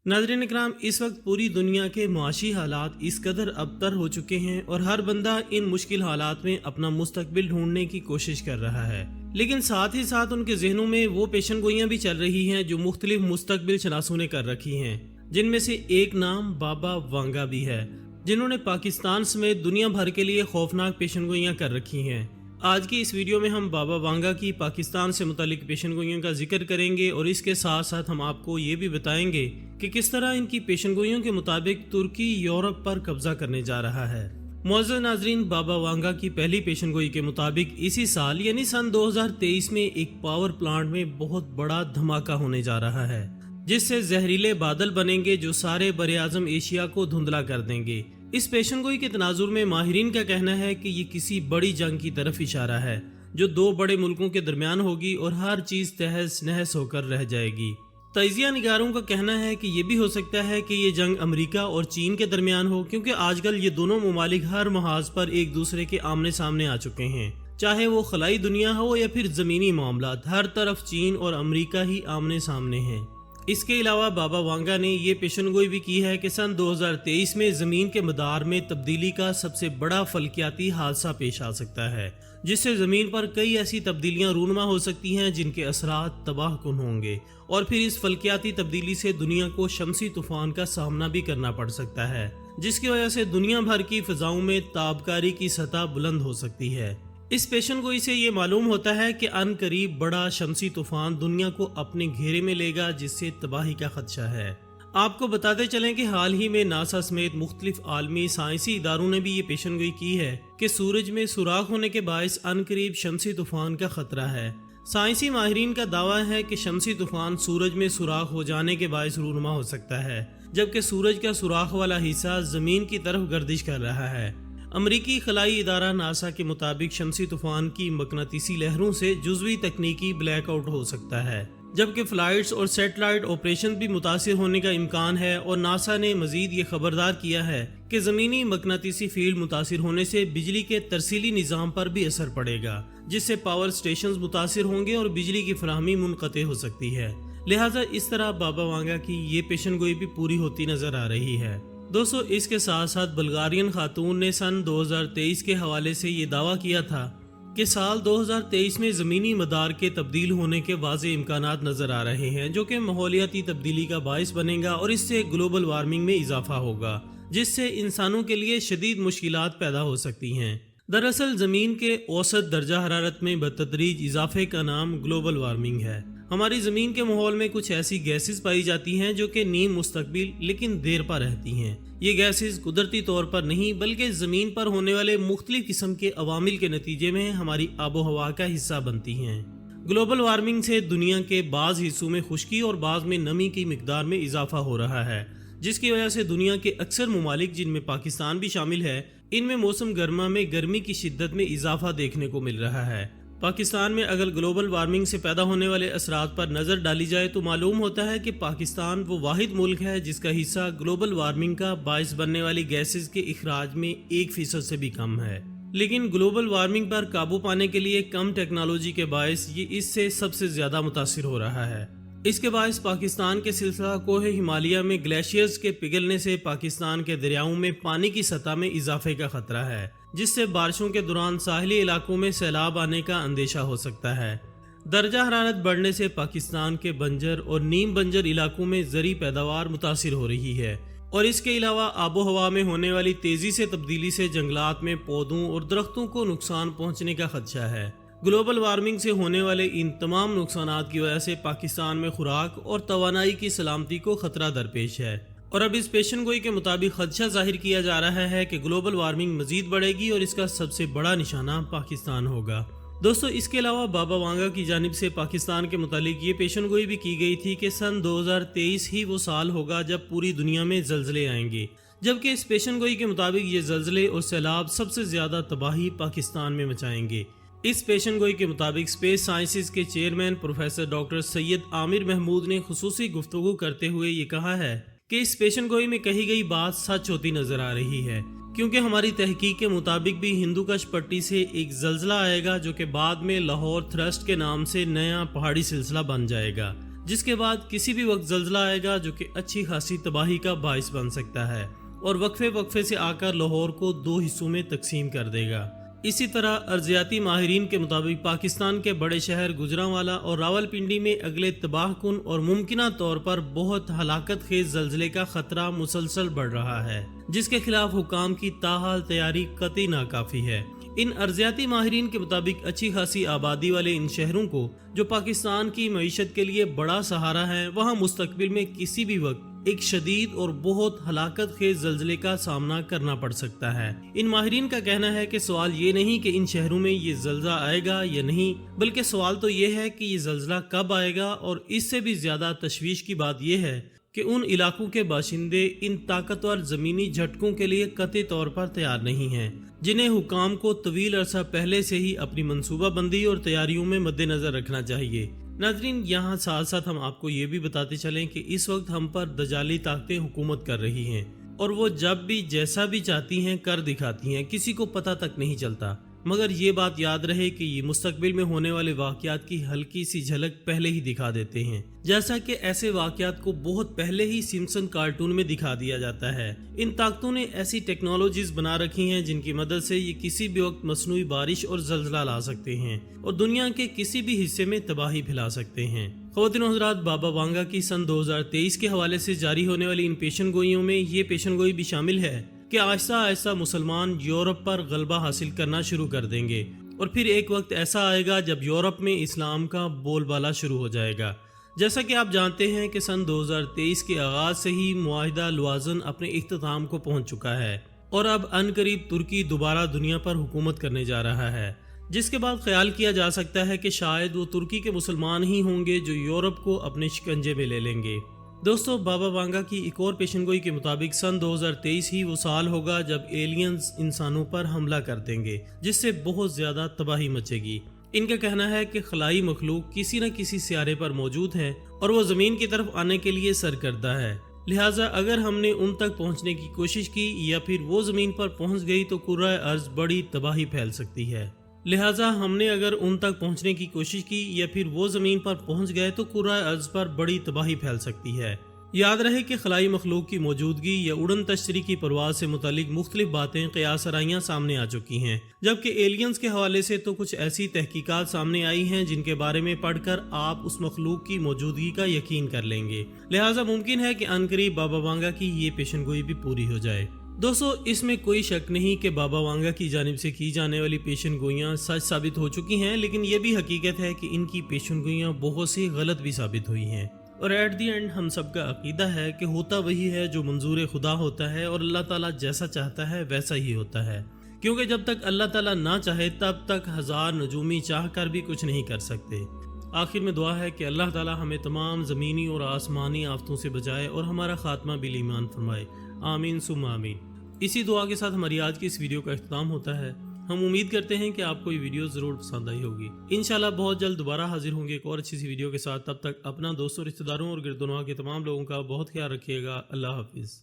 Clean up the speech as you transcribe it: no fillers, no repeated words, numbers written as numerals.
नाज़रीन इकराम, इस वक्त पूरी दुनिया के मुआशी हालात इस कदर अबतर हो चुके हैं और हर बंदा इन मुश्किल हालात में अपना मुस्तकबिल ढूंढने की कोशिश कर रहा है, लेकिन साथ ही साथ उनके जहनों में वो पेशन गोइयां भी चल रही हैं जो मुख्तलिफ मुस्तकबिल शनासों ने कर रखी हैं, जिनमें से एक नाम बाबा वांगा भी है, जिन्होंने पाकिस्तान समेत दुनिया भर के लिए खौफनाक पेशन गोइयां कर रखी हैं। आज की इस वीडियो में हम बाबा वांगा की पाकिस्तान से मुतालिक पेशन गोइयों का जिक्र करेंगे और इसके साथ साथ हम आपको ये भी बताएंगे कि किस तरह इनकी पेशन गोइयों के मुताबिक तुर्की यूरोप पर कब्जा करने जा रहा है। मौजूद नाजरीन, बाबा वांगा की पहली पेशन गोई के मुताबिक इसी साल यानी सन 2023 में एक पावर प्लांट में बहुत बड़ा धमाका होने जा रहा है, जिससे जहरीले बादल बनेंगे जो सारे बरे-आज़म एशिया को धुंधला कर देंगे। इस पेशन गोई के तनाजुर में माहिरीन का कहना है कि ये किसी बड़ी जंग की तरफ इशारा है जो दो बड़े मुल्कों के दरमियान होगी और हर चीज तहस नहस होकर रह जाएगी। तजिया निगारों का कहना है कि ये भी हो सकता है कि ये जंग अमेरिका और चीन के दरमियान हो, क्योंकि आजकल ये दोनों ममालिक हर महाज पर एक दूसरे के आमने सामने आ चुके हैं, चाहे वो खलाई दुनिया हो या फिर जमीनी मामलात, हर तरफ चीन और अमेरिका ही आमने सामने हैं। इसके अलावा बाबा वांगा ने ये पेशनगोई भी की है कि सन 2023 में जमीन के मदार में तब्दीली का सबसे बड़ा फल्कियाती हादसा पेश आ सकता है, जिससे जमीन पर कई ऐसी तब्दीलियां रूनुमा हो सकती हैं जिनके असरात तबाहकुन होंगे और फिर इस फल्कियाती तब्दीली से दुनिया को शमसी तूफान का सामना भी करना पड़ सकता है, जिसकी वजह से दुनिया भर की फिजाओं में ताबकारी की सतह बुलंद हो सकती है। इस पेशनगोई से ये मालूम होता है कि अन करीब बड़ा शमसी तूफान दुनिया को अपने घेरे में लेगा, जिससे तबाही का खदशा है। आपको बताते चलें कि हाल ही में नासा समेत मुख्तलिफ आलमी साइंसी इदारों ने भी ये पेशनगोई की है कि सूरज में सुराख होने के बायस अन करीब शमसी तूफान का खतरा है। साइंसी माहिरीन का दावा है कि शमसी तूफान सूरज में सुराख हो जाने के बायस रूनुमा हो सकता है, जबकि सूरज का सुराख वाला हिस्सा जमीन की तरफ गर्दिश कर रहा है। अमरीकी खलाई इदारा नासा के मुताबिक शमसी तूफान की मकनातीसी लहरों से जुज़वी तकनीकी ब्लैकआउट हो सकता है, जबकि फ्लाइट्स और सैटेलाइट ऑपरेशन भी मुतासिर होने का इम्कान है। और नासा ने मजीद ये खबरदार किया है कि ज़मीनी मकनातीसी फील्ड मुतासिर होने से बिजली के तरसीली निज़ाम पर भी असर पड़ेगा, जिससे पावर स्टेशन मुतासिर होंगे और बिजली की फराहमी मुनक़ते हो सकती है। लिहाजा इस तरह बाबा वांगा की ये पेशनगोई भी पूरी होती नजर आ रही है। दोस्तों, इसके साथ साथ बल्गारियन खातून ने सन 2023 के हवाले से ये दावा किया था कि साल 2023 में ज़मीनी मदार के तब्दील होने के वाज़े इम्कानात नज़र आ रहे हैं, जो कि माहौलियाती तब्दीली का बायस बनेगा और इससे ग्लोबल वार्मिंग में इजाफा होगा, जिससे इंसानों के लिए शदीद मुश्किलात पैदा हो सकती हैं। दरअसल ज़मीन के औसत दर्जा हरारत में बतदरीज इजाफे का नाम ग्लोबल वार्मिंग है। हमारी ज़मीन के माहौल में कुछ ऐसी गैसेस पाई जाती हैं जो कि नीम मुस्तकबिल लेकिन देर पर रहती हैं। ये गैसेस कुदरती तौर पर नहीं बल्कि ज़मीन पर होने वाले मुख्तलिफ किस्म के अवामिल के नतीजे में हमारी आबो हवा का हिस्सा बनती हैं। ग्लोबल वार्मिंग से दुनिया के बाज़ हिस्सों में खुश्की और बाज़ में नमी की मिकदार में इजाफा हो रहा है, जिसकी वजह से दुनिया के अक्सर ममालिक, जिनमें पाकिस्तान भी शामिल है, इनमें मौसम गर्मा में गर्मी की शिद्दत में इजाफा देखने को मिल रहा है। पाकिस्तान में अगर ग्लोबल वार्मिंग से पैदा होने वाले असरात पर नज़र डाली जाए तो मालूम होता है कि पाकिस्तान वो वाहिद मुल्क है जिसका हिस्सा ग्लोबल वार्मिंग का बायस बनने वाली गैसेस के इखराज में 1% से भी कम है। लेकिन ग्लोबल वार्मिंग पर काबू पाने के लिए कम टेक्नोलॉजी के बायस ये इससे सबसे ज़्यादा मुतासिर हो रहा है। इसके बायस पाकिस्तान के सिलसिला कोहे हिमालय में ग्लेशियर्स के पिघलने से पाकिस्तान के दरियाओं में पानी की सतह में इजाफे का खतरा है, जिससे बारिशों के दौरान साहिली इलाकों में सैलाब आने का अंदेशा हो सकता है। दर्जा हरारत बढ़ने से पाकिस्तान के बंजर और नीम बंजर इलाकों में ज़री पैदावार मुतासिर हो रही है और इसके अलावा आबो हवा में होने वाली तेजी से तब्दीली से जंगलात में पौधों और दरख्तों को नुकसान पहुंचने का खदशा है। ग्लोबल वार्मिंग से होने वाले इन तमाम नुकसानात की वजह से पाकिस्तान में खुराक और तवानाई की सलामती को खतरा दरपेश है और अब इस पेशनगोई के मुताबिक खदशा जाहिर किया जा रहा है कि ग्लोबल वार्मिंग मजीद बढ़ेगी और इसका सबसे बड़ा निशाना पाकिस्तान होगा। दोस्तों, इसके अलावा बाबा वांगा की जानिब से पाकिस्तान के मुतालिक ये पेशनगोई भी की गई थी कि सन 2023 ही वो साल होगा जब पूरी दुनिया में जल्जले आएंगे, जबकि इस पेशनगोई के मुताबिक ये जल्जले और सैलाब सबसे ज्यादा तबाही पाकिस्तान में मचाएंगे। इस पेशनगोई के मुताबिक स्पेस साइंसेज के chairman professor doctor Syed Aamir Mahmood ने खुसूसी गुफ्तगू करते हुए ये कहा है कि इस पेशनगोई में कही गई बात सच होती नजर आ रही है, क्योंकि हमारी तहकीक के मुताबिक भी हिंदुकश पट्टी से एक जल्जला आएगा जो कि बाद में लाहौर थ्रस्ट के नाम से नया पहाड़ी सिलसिला बन जाएगा, जिसके बाद किसी भी वक्त जल्जला आएगा जो कि अच्छी खासी तबाही का बाइस बन सकता है और वक्फे से आकर लाहौर को 2 हिस्सों में तकसीम कर देगा। इसी तरह अर्जियाती माहिरीन के मुताबिक पाकिस्तान के बड़े शहर गुजरांवाला और रावलपिंडी में अगले तबाहकुन और मुमकिना तौर पर बहुत हलाकत खेज जल्जले का खतरा मुसलसल बढ़ रहा है, जिसके खिलाफ हुकाम की ताहाल तैयारी कतई नाकाफी है। इन अर्जियाती माहिरीन के मुताबिक अच्छी खासी आबादी वाले इन शहरों को जो पाकिस्तान की मईशत के लिए बड़ा सहारा है, वहाँ मुस्तकबिल में किसी भी वक्त एक शदीद और बहुत हलाकत खेज जल्जले का सामना करना पड़ सकता है। इन माहिरीन का कहना है कि सवाल ये नहीं कि इन शहरों में ये जल्जला आएगा या नहीं, बल्कि सवाल तो ये है कि ये जल्जला कब आएगा। और इससे भी ज्यादा तशवीश की बात यह है कि उन इलाकों के बाशिंदे इन ताकतवर जमीनी झटकों के लिए कतई तौर पर तैयार नहीं हैं, जिन्हें हुकाम को तवील अरसा पहले से ही अपनी मनसूबाबंदी और तैयारियों में मद्देनजर रखना चाहिए। नाजरीन, यहाँ साथ साथ हम आपको ये भी बताते चलें कि इस वक्त हम पर दजाली ताकतें हुकूमत कर रही हैं और वो जब भी जैसा भी चाहती हैं कर दिखाती हैं, किसी को पता तक नहीं चलता। मगर ये बात याद रहे कि ये मुस्तकबिल में होने वाले वाक़यात की हल्की सी झलक पहले ही दिखा देते हैं, जैसा कि ऐसे वाक़यात को बहुत पहले ही सिम्पसन कार्टून में दिखा दिया जाता है। इन ताकतों ने ऐसी टेक्नोलॉजीज बना रखी हैं जिनकी मदद से ये किसी भी वक्त मसनूई बारिश और जल्जला ला सकते हैं और दुनिया के किसी भी हिस्से में तबाही फैला सकते हैं। ख़वातीन और हज़रात, बाबा वांगा की सन 2023 के हवाले से जारी होने वाली इन पेशन गोइयों में ये पेशन गोई भी शामिल है कि आहिस्ता आहिस्ता मुसलमान यूरोप पर गलबा हासिल करना शुरू कर देंगे और फिर एक वक्त ऐसा आएगा जब यूरोप में इस्लाम का बोलबाला शुरू हो जाएगा। जैसा कि आप जानते हैं कि सन 2023 के आगाज से ही मुआहिदा लवाज़न अपने इख्तिताम को पहुंच चुका है और अब अनकरीब तुर्की दोबारा दुनिया पर हुकूमत करने जा रहा है, जिसके बाद ख्याल किया जा सकता है कि शायद वो तुर्की के मुसलमान ही होंगे जो यूरोप को अपने शिकंजे में ले लेंगे। दोस्तों, बाबा वांगा की एक और पेशनगोई के मुताबिक सन 2023 ही वो साल होगा जब एलियंस इंसानों पर हमला कर देंगे, जिससे बहुत ज्यादा तबाही मचेगी। इनका कहना है कि खलाई मखलूक किसी न किसी सियारे पर मौजूद है और वो जमीन की तरफ आने के लिए सरकर्दा है। लिहाजा अगर हमने उन तक पहुंचने की कोशिश की या फिर वो जमीन पर पहुंच गई तो कुर्रा अर्ज बड़ी तबाही फैल सकती है। लिहाजा हमने अगर उन तक पहुंचने की कोशिश की या फिर वो जमीन पर पहुंच गए तो कुर्रा अर्ज पर बड़ी तबाही फैल सकती है। याद रहे कि खलाई मखलूक की मौजूदगी या उड़न तश्तरी की परवाज से मुतालिक मुख्तलिफ बातें क़ियास आराइयाँ सामने आ चुकी हैं, जबकि एलियंस के हवाले से तो कुछ ऐसी तहकीकात सामने आई हैं जिनके बारे में पढ़कर आप उस मखलूक की मौजूदगी का यकीन कर लेंगे। लिहाजा मुमकिन है कि अनकरीब बाबा वांगा की ये पेशनगोई भी पूरी हो जाए। दोस्तों, इसमें कोई शक नहीं कि बाबा वांगा की जानिब से की जाने वाली पेशन गोइयाँ सच साबित हो चुकी हैं, लेकिन ये भी हकीकत है कि इनकी पेशन गोइयाँ बहुत सी गलत भी साबित हुई हैं। और एट दी एंड हम सबका अकीदा है कि होता वही है जो मंजूर खुदा होता है और अल्लाह ताला जैसा चाहता है वैसा ही होता है, क्योंकि जब तक अल्लाह ताला ना चाहे तब तक हजार नजूमी चाह कर भी कुछ नहीं कर सकते। आखिर में दुआ है कि अल्लाह ताला हमें तमाम ज़मीनी और आसमानी आफतों से बचाए और हमारा खात्मा बिल ईमान फरमाए। आमीन सुम्मा आमीन। इसी दुआ के साथ हमारी आज की इस वीडियो का इख्तिताम होता है। हम उम्मीद करते हैं कि आपको ये वीडियो ज़रूर पसंद आई होगी। इंशाल्लाह बहुत जल्द दोबारा हाजिर होंगे एक और अच्छी सी वीडियो के साथ। तब तक अपना दोस्तों, रिश्तेदारों और गिरदोनवा के तमाम लोगों का बहुत ख्याल रखिएगा। अल्लाह हाफिज़।